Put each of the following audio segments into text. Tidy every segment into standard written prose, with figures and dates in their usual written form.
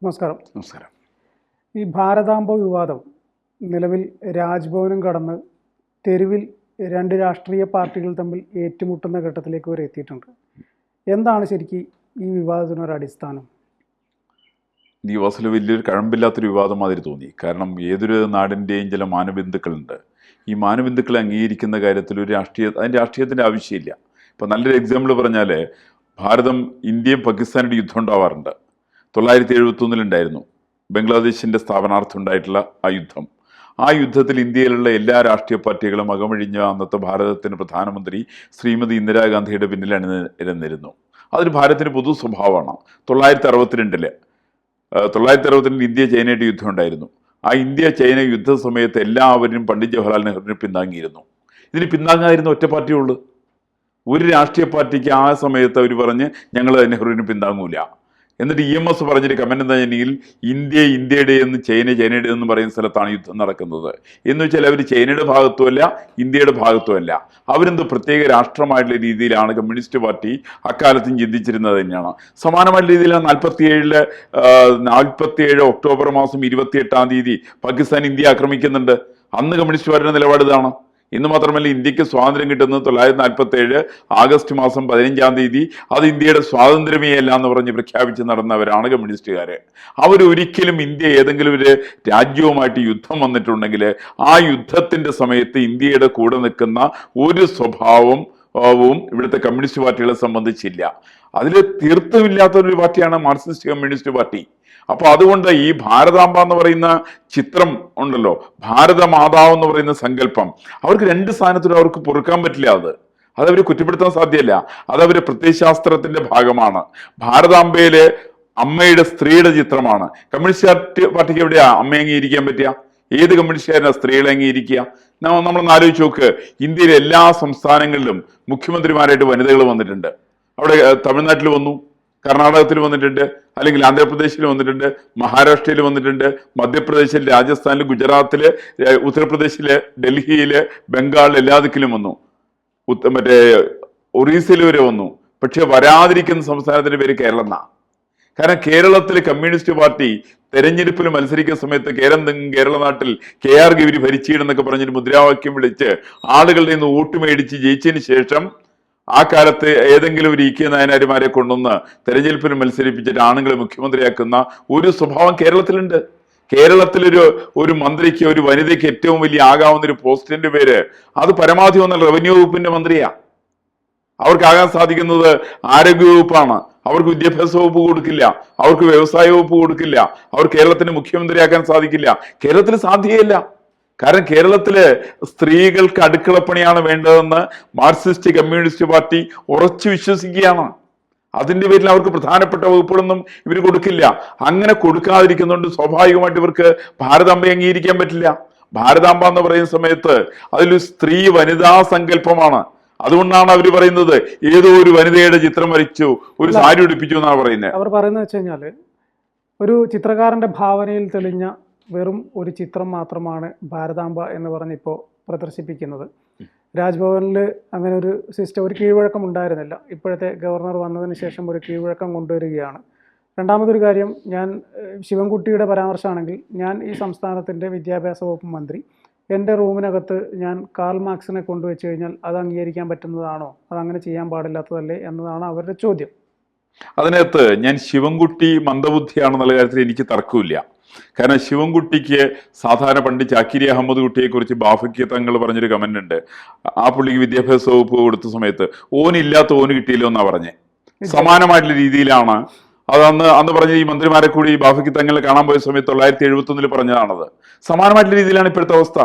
നമസ്കാരം. നമസ്കാരം. ഈ ഭാരതാംബ വിവാദം നിലവിൽ രാജ്ഭവനും കടന്ന് തെരുവിൽ രണ്ട് രാഷ്ട്രീയ പാർട്ടികൾ തമ്മിൽ ഏറ്റുമുട്ടുന്ന ഘട്ടത്തിലേക്ക് വരെ എത്തിയിട്ടുണ്ട്. എന്താണ് ശരിക്കും ഈ വിവാദത്തിനൊരു അടിസ്ഥാനം? ദിവസത്തിൽ വലിയൊരു കഴമ്പില്ലാത്തൊരു വിവാദം മാതിരി തോന്നി. കാരണം ഏതൊരു നാടിൻ്റെയും ചില മാനബിന്ദുക്കളുണ്ട്. ഈ മാനബിന്ദുക്കളെ അംഗീകരിക്കുന്ന കാര്യത്തിൽ ഒരു അതിൻ്റെ രാഷ്ട്രീയത്തിൻ്റെ ആവശ്യമില്ല. ഇപ്പം നല്ലൊരു എക്സാമ്പിൾ പറഞ്ഞാൽ, ഭാരതം ഇന്ത്യയും പാകിസ്ഥാനുടെ യുദ്ധം ഉണ്ടാവാറുണ്ട്. 1971 ബംഗ്ലാദേശിൻ്റെ സ്ഥാപനാർത്ഥം ഉണ്ടായിട്ടുള്ള ആ യുദ്ധം. ആ യുദ്ധത്തിൽ ഇന്ത്യയിലുള്ള എല്ലാ രാഷ്ട്രീയ പാർട്ടികളും അകമഴിഞ്ഞ അന്നത്തെ ഭാരതത്തിൻ്റെ പ്രധാനമന്ത്രി ശ്രീമതി ഇന്ദിരാഗാന്ധിയുടെ പിന്നിൽ അണിനിരന്നിരുന്നു. അതൊരു ഭാരതത്തിന് പൊതു സ്വഭാവമാണ്. 1962 ഇന്ത്യ ചൈനയുടെ യുദ്ധം ഉണ്ടായിരുന്നു. ആ ഇന്ത്യ ചൈന യുദ്ധ സമയത്ത് എല്ലാവരും പണ്ഡിറ്റ് ജവഹർലാൽ നെഹ്റുവിനെ പിന്താങ്ങിയിരുന്നു. ഇതിന് പിന്താങ്ങാതിരുന്ന ഒറ്റ പാർട്ടിയുള്ളൂ. ഒരു രാഷ്ട്രീയ പാർട്ടിക്ക് ആ സമയത്ത് അവർ പറഞ്ഞ് ഞങ്ങൾ നെഹ്റുവിനെ പിന്താങ്ങൂല. എന്നിട്ട് EMS പറഞ്ഞൊരു കമന്റ് എന്താ വെച്ചിട്ടുണ്ടെങ്കിൽ, ഇന്ത്യയുടെ എന്ന് ചൈനയുടെ എന്ന് പറയുന്ന സ്ഥലത്താണ് യുദ്ധം നടക്കുന്നത് എന്ന് വെച്ചാൽ അവർ ചൈനയുടെ ഭാഗത്തുമല്ല ഇന്ത്യയുടെ ഭാഗത്തുമല്ല. അവരെന്തോ പ്രത്യേക രാഷ്ട്രമായിട്ടുള്ള രീതിയിലാണ് കമ്മ്യൂണിസ്റ്റ് പാർട്ടി അക്കാലത്തും ചിന്തിച്ചിരുന്നത് തന്നെയാണ്. സമാനമായിട്ടുള്ള രീതിയിലാണ് 47 ഒക്ടോബർ മാസം 28 പാകിസ്ഥാൻ ഇന്ത്യ ആക്രമിക്കുന്നുണ്ട്. അന്ന് കമ്മ്യൂണിസ്റ്റ് പാർട്ടിയുടെ നിലപാട് ഇതാണ്. ഇന്ന് മാത്രമല്ല, ഇന്ത്യക്ക് സ്വാതന്ത്ര്യം കിട്ടുന്നത് 1947 ആഗസ്റ്റ് മാസം 15 അത് ഇന്ത്യയുടെ സ്വാതന്ത്ര്യമേ അല്ല എന്ന് പറഞ്ഞ് പ്രഖ്യാപിച്ച് നടന്നവരാണ് കമ്മ്യൂണിസ്റ്റുകാര്. അവരൊരിക്കലും ഇന്ത്യ ഏതെങ്കിലും ഒരു രാജ്യവുമായിട്ട് യുദ്ധം വന്നിട്ടുണ്ടെങ്കിൽ ആ യുദ്ധത്തിന്റെ സമയത്ത് ഇന്ത്യയുടെ കൂടെ നിൽക്കുന്ന ഒരു സ്വഭാവവും ഇവിടുത്തെ കമ്മ്യൂണിസ്റ്റ് പാർട്ടികളെ സംബന്ധിച്ചില്ല. അതിൽ തീർത്തുമില്ലാത്തൊരു പാർട്ടിയാണ് മാർക്സിസ്റ്റ് കമ്മ്യൂണിസ്റ്റ് പാർട്ടി. അപ്പൊ അതുകൊണ്ട് ഈ ഭാരതാംബ എന്ന് പറയുന്ന ചിത്രം ഉണ്ടല്ലോ, ഭാരതമാതാവ് എന്ന് പറയുന്ന സങ്കല്പം, അവർക്ക് രണ്ട് സ്ഥാനത്തിലും അവർക്ക് പൊറുക്കാൻ പറ്റില്ല. അതവർ കുറ്റപ്പെടുത്താൻ സാധ്യമല്ല. അതവര് പ്രത്യയശാസ്ത്രത്തിന്റെ ഭാഗമാണ്. ഭാരതാംബയില് അമ്മയുടെ സ്ത്രീയുടെ ചിത്രമാണ്. കമ്മ്യൂണിസ്റ്റ് പാർട്ടിക്ക് എവിടെയാ അമ്മ അംഗീകരിക്കാൻ പറ്റുക? ഏത് കമ്മ്യൂണിസ്റ്റുകാരനാ സ്ത്രീകളെ അംഗീകരിക്കുക? നമ്മളൊന്ന് ആലോചിച്ച് നോക്ക്. ഇന്ത്യയിലെ എല്ലാ സംസ്ഥാനങ്ങളിലും മുഖ്യമന്ത്രിമാരായിട്ട് വനിതകൾ വന്നിട്ടുണ്ട്. അവിടെ തമിഴ്നാട്ടിൽ വന്നു, കർണാടകത്തിൽ വന്നിട്ടുണ്ട്, അല്ലെങ്കിൽ ആന്ധ്രാപ്രദേശിൽ വന്നിട്ടുണ്ട്, മഹാരാഷ്ട്രയിൽ വന്നിട്ടുണ്ട്, മധ്യപ്രദേശിൽ, രാജസ്ഥാനിൽ, ഗുജറാത്തില്, ഉത്തർപ്രദേശില്, ഡൽഹിയില്, ബംഗാളിൽ, എല്ലാ ദിക്കിലും വന്നു. മറ്റേ ഒറീസയിൽ വരെ വന്നു. പക്ഷെ വരാതിരിക്കുന്ന സംസ്ഥാനത്തിന്റെ പേര് കേരളം എന്നാ. കാരണം കേരളത്തിലെ കമ്മ്യൂണിസ്റ്റ് പാർട്ടി തെരഞ്ഞെടുപ്പിൽ മത്സരിക്കുന്ന സമയത്ത് കേരള നാട്ടിൽ KR ഗൗരി ഭരിച്ചിടുന്നൊക്കെ പറഞ്ഞൊരു മുദ്രാവാക്യം വിളിച്ച് ആളുകളുടെ നിന്ന് വോട്ട് മേടിച്ച് ജയിച്ചതിന് ശേഷം ആ കാലത്ത് ഏതെങ്കിലും ഒരു EK നായനാരിമാരെ കൊണ്ടുവന്ന് തെരഞ്ഞെടുപ്പിൽ മത്സരിപ്പിച്ചിട്ട് ആണുങ്ങളെ മുഖ്യമന്ത്രിയാക്കുന്ന ഒരു സ്വഭാവം കേരളത്തിലുണ്ട്. കേരളത്തിലൊരു മന്ത്രിക്ക്, ഒരു വനിതയ്ക്ക് ഏറ്റവും വലിയ ആകാവുന്ന ഒരു പോസ്റ്റിന്റെ പേര്, അത് പരമാവധി വന്നാൽ റവന്യൂ വകുപ്പിന്റെ മന്ത്രിയാ. അവർക്കാകാൻ സാധിക്കുന്നത് ആരോഗ്യ വകുപ്പാണ്. അവർക്ക് വിദ്യാഭ്യാസ വകുപ്പ് കൊടുക്കില്ല, അവർക്ക് വ്യവസായ വകുപ്പ് കൊടുക്കില്ല, അവർ കേരളത്തിന് മുഖ്യമന്ത്രിയാക്കാൻ സാധിക്കില്ല. കേരളത്തിൽ സാധ്യതയില്ല. കാരണം കേരളത്തില് സ്ത്രീകൾക്ക് അടുക്കളപ്പണിയാണ് വേണ്ടതെന്ന് മാർക്സിസ്റ്റ് കമ്മ്യൂണിസ്റ്റ് പാർട്ടി ഉറച്ചു വിശ്വസിക്കുകയാണ്. അതിന്റെ പേരിൽ അവർക്ക് പ്രധാനപ്പെട്ട വകുപ്പുകളൊന്നും ഇവർ കൊടുക്കില്ല. അങ്ങനെ കൊടുക്കാതിരിക്കുന്നതുകൊണ്ട് സ്വാഭാവികമായിട്ട് ഇവർക്ക് ഭാരതാംബയെ അംഗീകരിക്കാൻ പറ്റില്ല. ഭാരതാംബ എന്ന് പറയുന്ന സമയത്ത് അതിലൊരു സ്ത്രീ വനിതാ സങ്കല്പമാണ്. അതുകൊണ്ടാണ് അവർ പറയുന്നത് ഏതോ ഒരു വനിതയുടെ ചിത്രം വരച്ചു, ഒരു സാരി ഉടുപ്പിച്ചു എന്നാണ് പറയുന്നത്. അവർ പറയുന്നത് വെച്ച് കഴിഞ്ഞാല്, ഒരു ചിത്രകാരന്റെ ഭാവനയിൽ തെളിഞ്ഞ വെറും ഒരു ചിത്രം മാത്രമാണ് ഭാരതാംബ എന്ന് പറഞ്ഞ് ഇപ്പോൾ പ്രദർശിപ്പിക്കുന്നത്. രാജ്ഭവനിൽ അങ്ങനെ ഒരു സിസ്റ്റം, ഒരു കീഴ്വഴക്കം ഉണ്ടായിരുന്നില്ല. ഇപ്പോഴത്തെ ഗവർണർ വന്നതിന് ശേഷം ഒരു കീഴ്വഴക്കം കൊണ്ടുവരികയാണ്. രണ്ടാമതൊരു കാര്യം, ഞാൻ ശിവൻകുട്ടിയുടെ പരാമർശമാണെങ്കിൽ, ഞാൻ ഈ സംസ്ഥാനത്തിൻ്റെ വിദ്യാഭ്യാസ വകുപ്പ് മന്ത്രി, എൻ്റെ റൂമിനകത്ത് ഞാൻ കാൾ മാർക്സിനെ കൊണ്ടുവച്ച് കഴിഞ്ഞാൽ അത് അംഗീകരിക്കാൻ പറ്റുന്നതാണോ? അതങ്ങനെ ചെയ്യാൻ പാടില്ലാത്തതല്ലേ എന്നതാണ് അവരുടെ ചോദ്യം. അതിനകത്ത് ഞാൻ ശിവൻകുട്ടി മന്ദബുദ്ധിയാണെന്നുള്ള കാര്യത്തിൽ എനിക്ക് തർക്കമില്ല. കാരണം ശിവൻകുട്ടിക്ക് സാധാരണ പണ്ട് ചാക്കിരി അഹമ്മദ് കുട്ടിയെ കുറിച്ച് ബാഫയ്ക്ക് തങ്ങൾ പറഞ്ഞൊരു കമന്റ് ഉണ്ട്. ആ പുള്ളിക്ക് വിദ്യാഭ്യാസ വകുപ്പ് കൊടുത്ത സമയത്ത് ഓനില്ലാത്ത ഓന് കിട്ടിയില്ലോ എന്നാ പറഞ്ഞേ. സമാനമായിട്ടുള്ള രീതിയിലാണ് അത് അന്ന് പറഞ്ഞ ഈ മന്ത്രിമാരെ കൂടി ബാഫയ്ക്ക് തങ്ങളെ കാണാൻ പോയ സമയത്ത് 1971 പറഞ്ഞതാണത്. സമാനമായിട്ടുള്ള രീതിയിലാണ് ഇപ്പോഴത്തെ അവസ്ഥ.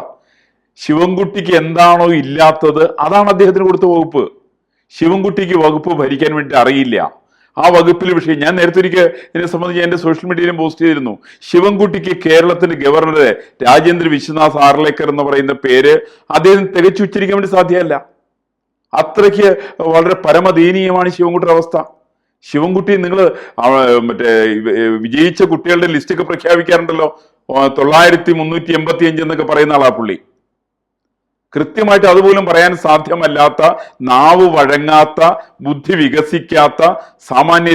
ശിവൻകുട്ടിക്ക് എന്താണോ ഇല്ലാത്തത് അതാണ് അദ്ദേഹത്തിന് കൊടുത്ത വകുപ്പ്. ശിവൻകുട്ടിക്ക് വകുപ്പ് ഭരിക്കാൻ വേണ്ടി അറിയില്ല. ആ വകുപ്പിലെ വിഷയം ഞാൻ നേരത്തെ ഒരിക്കൽ ഇതിനെ സംബന്ധിച്ച് എന്റെ സോഷ്യൽ മീഡിയയിലും പോസ്റ്റ് ചെയ്തിരുന്നു. ശിവൻകുട്ടിക്ക് കേരളത്തിന്റെ ഗവർണറെ രാജേന്ദ്ര വിശ്വനാഥ് ആർലേക്കർ എന്ന് പറയുന്ന പേര് അദ്ദേഹം തികച്ചു ഉച്ചരിക്കാൻ വേണ്ടി സാധ്യമല്ല. അത്രയ്ക്ക് വളരെ പരമദയനീയമാണ് ശിവൻകുട്ടിയുടെ അവസ്ഥ. ശിവൻകുട്ടി നിങ്ങൾ മറ്റേ വിജയിച്ച കുട്ടികളുടെ ലിസ്റ്റൊക്കെ പ്രഖ്യാപിക്കാറുണ്ടല്ലോ. 9385 എന്നൊക്കെ പറയുന്ന ആളാ പുള്ളി. കൃത്യമായിട്ട് അതുപോലും പറയാൻ സാധ്യമല്ലാത്ത, നാവ് വഴങ്ങാത്ത, ബുദ്ധി വികസിക്കാത്ത, സാമാന്യ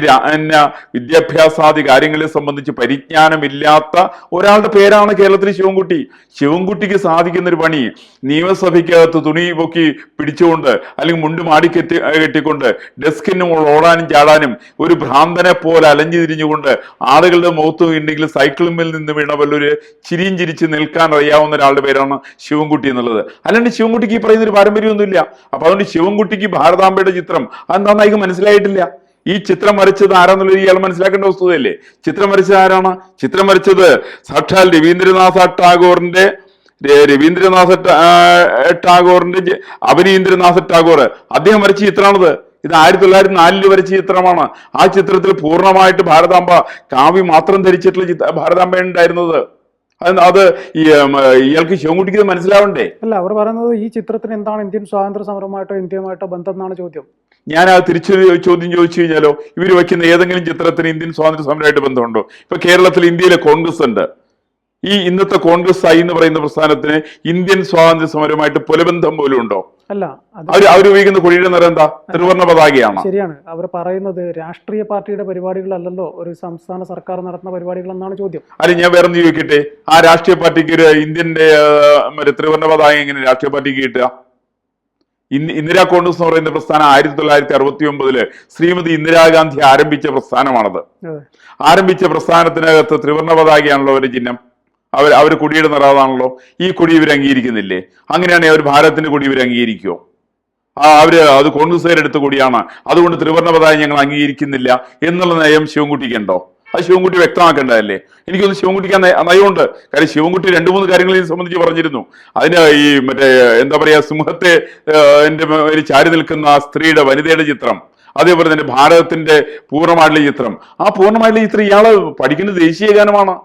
വിദ്യാഭ്യാസാദി കാര്യങ്ങളെ സംബന്ധിച്ച് പരിജ്ഞാനമില്ലാത്ത ഒരാളുടെ പേരാണ് കേരളത്തിൽ ശിവൻകുട്ടി. ശിവൻകുട്ടിക്ക് സാധിക്കുന്ന ഒരു പണി നിയമസഭയ്ക്കകത്ത് തുണി പൊക്കി പിടിച്ചുകൊണ്ട് അല്ലെങ്കിൽ മുണ്ട് കെട്ടിക്കൊണ്ട് ഡെസ്കിന് മുകളിൽ ഓടാനും ചാടാനും ഒരു ഭ്രാന്തനെ പോലെ അലഞ്ഞു തിരിഞ്ഞുകൊണ്ട് ആളുകളുടെ മുഖത്ത് ഉണ്ടെങ്കിൽ സൈക്കിളിന്മേൽ നിന്ന് വീണ വല്ലൊരു ചിരിയും ചിരിച്ച് നിൽക്കാൻ അറിയാവുന്ന ഒരാളുടെ പേരാണ് ശിവൻകുട്ടി എന്നുള്ളത്. അല്ലാണ്ട് ശിവൻകുട്ടിക്ക് ഈ പറയുന്ന ഒരു പാരമ്പര്യമൊന്നുമില്ല. അപ്പൊ അതുകൊണ്ട് ശിവൻകുട്ടിക്ക് ഭാരതാംബയുടെ ചിത്രം അതെന്താണെന്ന് മനസ്സിലായിട്ടില്ല. ഈ ചിത്രം വരച്ചത് ആരാന്നുള്ളത് ഇയാൾ മനസ്സിലാക്കേണ്ട വസ്തുതയല്ലേ. ചിത്രം വരച്ചത് ആരാണ്? ചിത്രം വരച്ചത് സാക്ഷാൽ രവീന്ദ്രനാഥ ടാഗോറിന്റെ അവനീന്ദ്രനാഥ ടാഗോർ അദ്ദേഹം വരച്ച ചിത്രമാണിത്. ഇത് 1904 വരച്ച ചിത്രമാണ്. ആ ചിത്രത്തിൽ പൂർണ്ണമായിട്ട് ഭാരതാംബ കാവ്യ മാത്രം ധരിച്ചിട്ടുള്ള ഭാരതാംബ ഉണ്ടായിരുന്നത്. അത് ഇയാൾക്ക് ശിവൻകുട്ടിക്ക് മനസ്സിലാവണ്ടേ? അല്ല, അവർ പറയുന്നത് ഈ ചിത്രത്തിന് എന്താണ് ഇന്ത്യൻ സ്വാതന്ത്ര്യ സമരമായിട്ടോ ഇന്ത്യയുമായിട്ടോ ബന്ധം എന്നാണ് ചോദ്യം. ഞാൻ ആ തിരിച്ചു ചോദ്യം ചോദിച്ചു കഴിഞ്ഞാലോ, ഇവർ വയ്ക്കുന്ന ഏതെങ്കിലും ചിത്രത്തിന് ഇന്ത്യൻ സ്വാതന്ത്ര്യ സമരമായിട്ട് ബന്ധമുണ്ടോ? ഇപ്പൊ കേരളത്തിൽ ഇന്ത്യയിലെ കോൺഗ്രസ് ഉണ്ട്. ഈ ഇന്നത്തെ കോൺഗ്രസ് ആയി എന്ന് പറയുന്ന പ്രസ്ഥാനത്തിന് ഇന്ത്യൻ സ്വാതന്ത്ര്യ സമരമായിട്ട് പുലബന്ധം പോലും ഉണ്ടോ? അല്ല, അവർ ഉപയോഗിക്കുന്ന കൊടിയുടെ നിറം എന്താ? ത്രിവർണ്ണ പതാകയാണ്. ശരിയാണ്. അവർ പറയുന്നത് രാഷ്ട്രീയ പാർട്ടിയുടെ പരിപാടികളല്ലല്ലോ ഒരു സംസ്ഥാന സർക്കാർ നടത്തുന്ന പരിപാടികൾ എന്നാണ് ചോദ്യം. അല്ലെ, ഞാൻ വേറെ ചോദിക്കട്ടെ, ആ രാഷ്ട്രീയ പാർട്ടിക്ക് ഒരു ഇന്ത്യന്റെ ത്രിവർണ്ണ പതാക എങ്ങനെ രാഷ്ട്രീയ പാർട്ടിക്ക് കിട്ടുക? ഇന്ദിരാ കോൺഗ്രസ് എന്ന് പറയുന്ന പ്രസ്ഥാനം 1969 ശ്രീമതി ഇന്ദിരാഗാന്ധി ആരംഭിച്ച പ്രസ്ഥാനമാണത്. ആരംഭിച്ച പ്രസ്ഥാനത്തിനകത്ത് ത്രിവർണ്ണ പതാകയാണല്ലോ ഒരു ചിഹ്നം. അവർ കൊടിയുടെ നിറാതാണല്ലോ. ഈ കൊടി ഇവർ അംഗീകരിക്കുന്നില്ലേ? അങ്ങനെയാണെങ്കിൽ അവർ ഭാരതത്തിന്റെ കൊടി ഇവർ അംഗീകരിക്കുമോ? അത് കോൺഗ്രസ്സുകാരെടുത്ത കൊടിയാണ്, അതുകൊണ്ട് ത്രിവർണ്ണ പതാക ഞങ്ങൾ അംഗീകരിക്കുന്നില്ല എന്നുള്ള നയം ശിവൻകുട്ടിക്കുണ്ടോ? അത് ശിവൻകുട്ടി വ്യക്തമാക്കേണ്ടതല്ലേ? എനിക്കൊന്ന് ശിവൻകുട്ടിക്ക് നയമുണ്ട്. കാര്യം ശിവൻകുട്ടി 2-3 കാര്യങ്ങൾ ഇതിനെ സംബന്ധിച്ച് പറഞ്ഞിരുന്നു. അതിന് ഈ എന്താ പറയാ, സിംഹത്തെ ചാരി നിൽക്കുന്ന സ്ത്രീയുടെ വനിതയുടെ ചിത്രം, അതേപോലെ തന്നെ ഭാരതത്തിന്റെ പൂർണ്ണമായിട്ടുള്ള ചിത്രം. ആ പൂർണ്ണമായിട്ടുള്ള ചിത്രം ഇയാള് പഠിക്കുന്ന ദേശീയ ഗാനമാണ്.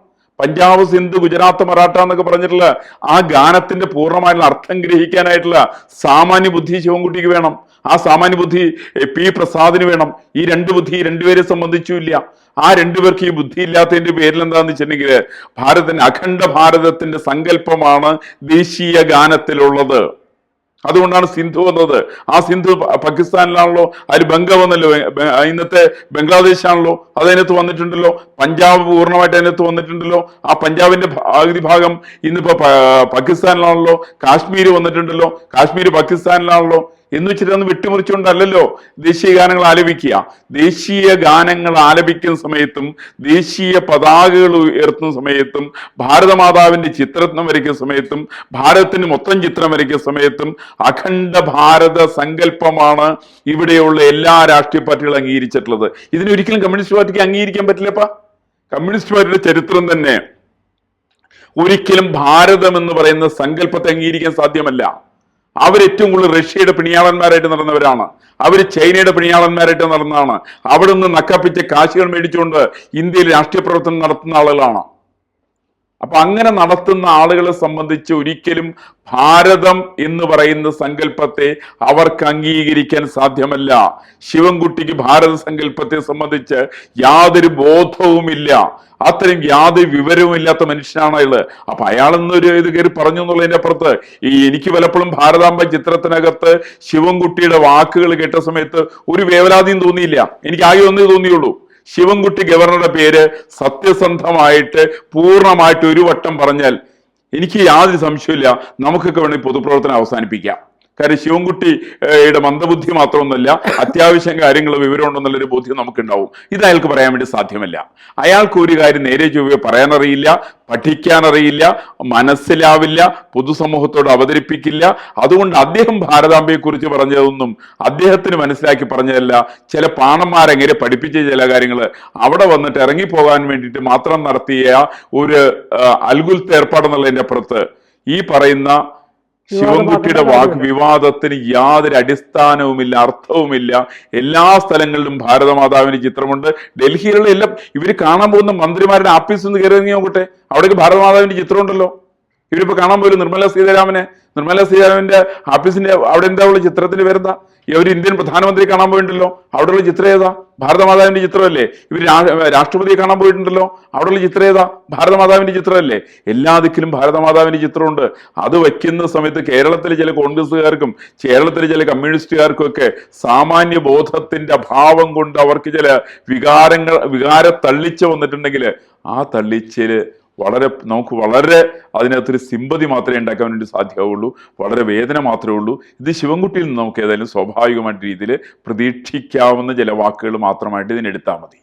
പഞ്ചാബ്, സിന്ധ്, ഗുജറാത്ത്, മറാഠ എന്നൊക്കെ പറഞ്ഞിട്ടുള്ള ആ ഗാനത്തിന്റെ പൂർണ്ണമായിട്ടുള്ള അർത്ഥം ഗ്രഹിക്കാനായിട്ടുള്ള സാമാന്യ ബുദ്ധി ശിവൻകുട്ടിക്ക് വേണം. ആ സാമാന്യ ബുദ്ധി പി പ്രസാദിന് വേണം. ഈ ബുദ്ധി രണ്ടുപേരെ സംബന്ധിച്ചുമില്ല. ആ രണ്ടുപേർക്ക് ഈ ബുദ്ധി ഇല്ലാത്തതിന്റെ പേരിൽ എന്താന്ന് വെച്ചിട്ടുണ്ടെങ്കിൽ അഖണ്ഡ ഭാരതത്തിന്റെ സങ്കല്പമാണ് ദേശീയ ഗാനത്തിലുള്ളത്. അതുകൊണ്ടാണ് സിന്ധു വന്നത്. ആ സിന്ധു പാകിസ്ഥാനിലാണല്ലോ, അതിൽ ബംഗ വന്നല്ലോ, ഇന്നത്തെ ബംഗ്ലാദേശ് ആണല്ലോ, അതിനകത്ത് വന്നിട്ടുണ്ടല്ലോ. പഞ്ചാബ് പൂർണ്ണമായിട്ട് അതിനകത്ത് വന്നിട്ടുണ്ടല്ലോ. ആ പഞ്ചാബിന്റെ പകുതി ഭാഗം ഇന്നിപ്പോ പാകിസ്ഥാനിലാണല്ലോ. കാശ്മീർ വന്നിട്ടുണ്ടല്ലോ, കാശ്മീർ പാകിസ്ഥാനിലാണല്ലോ. എന്ന് വെച്ചിട്ട് അന്ന് വെട്ടിമുറിച്ചുകൊണ്ടല്ലോ ദേശീയ ഗാനങ്ങൾ ആലപിക്കുക. ദേശീയ ഗാനങ്ങൾ ആലപിക്കുന്ന സമയത്തും ദേശീയ പതാകകൾ ഉയർത്തുന്ന സമയത്തും ഭാരതമാതാവിന്റെ ചിത്രം വരയ്ക്കുന്ന സമയത്തും ഭാരതത്തിന്റെ മൊത്തം ചിത്രം വരയ്ക്കുന്ന സമയത്തും അഖണ്ഡ ഭാരത സങ്കല്പമാണ് ഇവിടെയുള്ള എല്ലാ രാഷ്ട്രീയ പാർട്ടികളും അംഗീകരിച്ചിട്ടുള്ളത്. ഇതിനൊരിക്കലും കമ്മ്യൂണിസ്റ്റ് പാർട്ടിക്ക് അംഗീകരിക്കാൻ പറ്റില്ലപ്പാ. കമ്മ്യൂണിസ്റ്റ് പാർട്ടിയുടെ ചരിത്രം തന്നെ ഒരിക്കലും ഭാരതം എന്ന് പറയുന്ന സങ്കല്പത്തെ അംഗീകരിക്കാൻ സാധ്യമല്ല. അവരേറ്റവും കൂടുതൽ റഷ്യയുടെ പിണിയാളന്മാരായിട്ട് നടന്നവരാണ്. അവർ ചൈനയുടെ പിണിയാളന്മാരായിട്ട് നടന്നതാണ്. അവിടെ നിന്ന് നക്കാപ്പിച്ച കാശുകൾ മേടിച്ചുകൊണ്ട് ഇന്ത്യയിൽ രാഷ്ട്രീയ പ്രവർത്തനം നടത്തുന്ന ആളുകളാണ്. അപ്പൊ അങ്ങനെ നടത്തുന്ന ആളുകളെ സംബന്ധിച്ച് ഒരിക്കലും ഭാരതം എന്ന് പറയുന്ന സങ്കല്പത്തെ അവർക്ക് അംഗീകരിക്കാൻ സാധ്യമല്ല. ശിവൻകുട്ടിക്ക് ഭാരത സങ്കല്പത്തെ സംബന്ധിച്ച് യാതൊരു ബോധവുമില്ല. അത്രയും യാതൊരു വിവരവുമില്ലാത്ത മനുഷ്യനാണ് അയാള്. അപ്പൊ അയാളെന്നൊരു ഇത് കയറി പറഞ്ഞു എന്നുള്ളതിന്റെ അപ്പുറത്ത് എനിക്ക് പലപ്പോഴും ഭാരതാംബ ചിത്രത്തിനകത്ത് ശിവൻകുട്ടിയുടെ വാക്കുകൾ കേട്ട സമയത്ത് ഒരു വേവലാതിയും തോന്നിയില്ല. എനിക്ക് ആകെ ഒന്നേ തോന്നിയുള്ളൂ, ശിവൻകുട്ടി ഗവർണറുടെ പേര് സത്യസന്ധമായിട്ട് പൂർണ്ണമായിട്ട് ഒരു വട്ടം പറഞ്ഞാൽ എനിക്ക് യാതൊരു സംശയമില്ല, നമുക്കൊക്കെ വേണമെങ്കിൽ പൊതുപ്രവർത്തനം അവസാനിപ്പിക്കാം. കാര്യം ശിവൻകുട്ടിയുടെ മന്ദബുദ്ധി മാത്രമൊന്നുമല്ല, അത്യാവശ്യം കാര്യങ്ങൾ വിവരം ഉണ്ടെന്നുള്ളൊരു ബോധ്യം നമുക്കുണ്ടാവും. ഇത് അയാൾക്ക് പറയാൻ വേണ്ടി സാധ്യമല്ല. അയാൾക്ക് ഒരു കാര്യം നേരെ ചൊവ്വേ പറയാനറിയില്ല, പഠിക്കാനറിയില്ല, മനസ്സിലാവില്ല, പൊതുസമൂഹത്തോട് അവതരിപ്പിക്കില്ല. അതുകൊണ്ട് അദ്ദേഹം ഭാരതാംബയെ കുറിച്ച് പറഞ്ഞതൊന്നും അദ്ദേഹത്തിന് മനസ്സിലാക്കി പറഞ്ഞതല്ല. ചില പാണന്മാരെങ്ങനെ പഠിപ്പിച്ച ചില കാര്യങ്ങൾ അവിടെ വന്നിട്ട് ഇറങ്ങിപ്പോകാൻ വേണ്ടിയിട്ട് മാത്രം നടത്തിയ ഒരു അൽഗുൽത്ത് ഏർപ്പാടെന്നുള്ളതിന്റെ അപ്പുറത്ത് ഈ പറയുന്ന ശിവൻകുട്ടിയുടെ വിവാദത്തിന് യാതൊരു അടിസ്ഥാനവുമില്ല, അർത്ഥവുമില്ല. എല്ലാ സ്ഥലങ്ങളിലും ഭാരതമാതാവിന്റെ ചിത്രമുണ്ട്. ഡൽഹിയിലുള്ള എല്ലാം ഇവര് കാണാൻ പോകുന്ന മന്ത്രിമാരുടെ ആഫീസിൽ നിന്ന് കയറി നോക്കട്ടെ, അവിടേക്ക് ഭാരതമാതാവിന്റെ ചിത്രമുണ്ടല്ലോ. ഇവരിപ്പോ കാണാൻ പോലും നിർമ്മല സീതാരാമന്റെ ആഫീസിന്റെ അവിടെ എന്താ ഉള്ള ചിത്രത്തിന്റെ പേരെന്താ? ഒരു ഇന്ത്യൻ പ്രധാനമന്ത്രി കാണാൻ പോയിട്ടുണ്ടല്ലോ, അവിടെയുള്ള ചിത്രം ഏതാ? ഭാരതമാതാവിന്റെ ചിത്രമല്ലേ. ഇവർ രാഷ്ട്രപതിയെ കാണാൻ പോയിട്ടുണ്ടല്ലോ, അവിടെയുള്ള ചിത്രം ഏതാ? ഭാരതമാതാവിന്റെ ചിത്രമല്ലേ. എല്ലാ ദിക്കിലും ഭാരതമാതാവിന്റെ ചിത്രമുണ്ട്. അത് വയ്ക്കുന്ന സമയത്ത് കേരളത്തിലെ ചില കോൺഗ്രസ്സുകാർക്കും കേരളത്തിലെ ചില കമ്മ്യൂണിസ്റ്റുകാർക്കും ഒക്കെ സാമാന്യ ബോധത്തിന്റെ അഭാവം കൊണ്ട് അവർക്ക് ചില വികാര തള്ളിച്ച വന്നിട്ടുണ്ടെങ്കിൽ ആ തള്ളിച്ചല് നമുക്ക് വളരെ അതിനകത്തൊരു സിമ്പതി മാത്രമേ ഉണ്ടാക്കാൻ വേണ്ടി സാധ്യമാവുള്ളൂ, വളരെ വേദന മാത്രമേ ഉള്ളൂ. ഇത് ശിവൻകുട്ടിയിൽ നിന്ന് നമുക്ക് ഏതായാലും സ്വാഭാവികമായിട്ട് രീതിയിൽ പ്രതീക്ഷിക്കാവുന്ന ചില വാക്കുകൾ മാത്രമായിട്ട് ഇതിനെടുത്താൽ മതി.